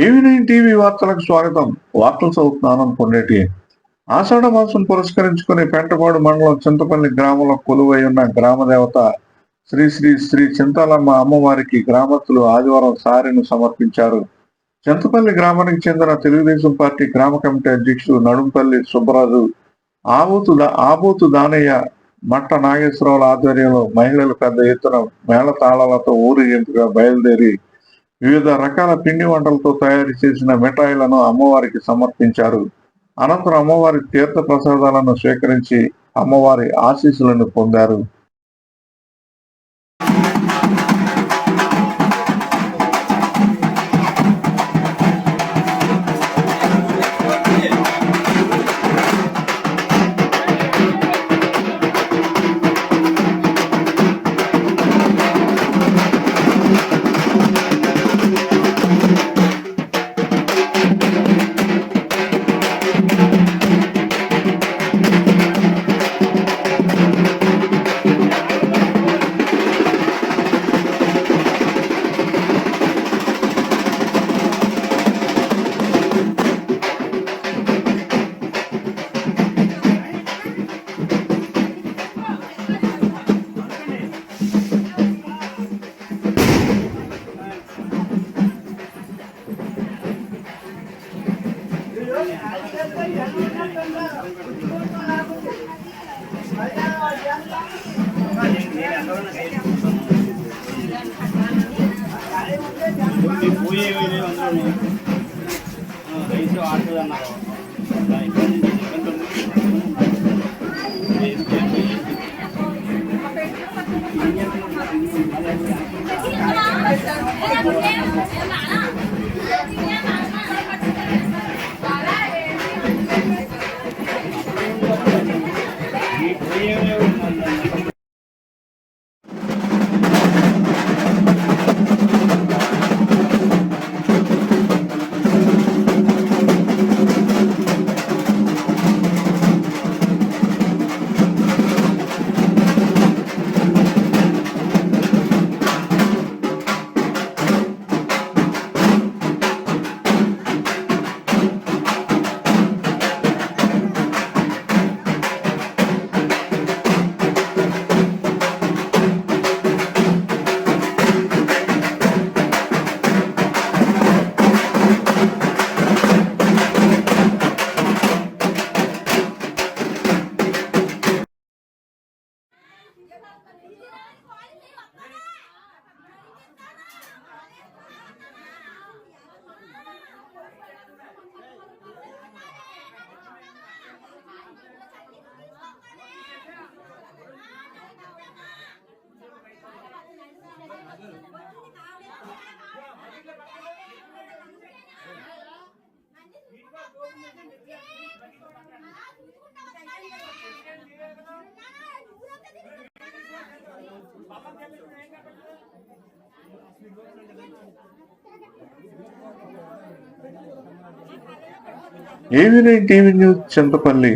ఏవి9 TV వార్తలకు స్వాగతం. వార్తలు చదువుతున్నాను పొన్నేటి. ఆషాఢ మాసం పురస్కరించుకుని పెంటపాడు మండలం చింతపల్లి గ్రామంలో కొలువై ఉన్న గ్రామదేవత శ్రీ శ్రీ శ్రీ చింతాలమ్మ అమ్మవారికి గ్రామస్తులు ఆదివారం సారెను సమర్పించారు. చింతపల్లి గ్రామానికి చెందిన తెలుగుదేశం పార్టీ గ్రామ కమిటీ అధ్యక్షుడు నడుంపల్లి సుబ్బరాజు, ఆబోతు దానయ్య, మట్ట నాగేశ్వరరావుల ఆధ్వర్యంలో మహిళలు పెద్ద ఎత్తున మేళతాళాలతో ఊరేగింపుగా బయలుదేరి వివిధ రకాల పిండి వంటలతో తయారు చేసిన మిఠాయిలను అమ్మవారికి సమర్పించారు. అనంతరం అమ్మవారి తీర్థ ప్రసాదాలను స్వీకరించి అమ్మవారి ఆశీస్సులను పొందారు. ఏవి9 టీవీ న్యూస్ చింతపల్లి.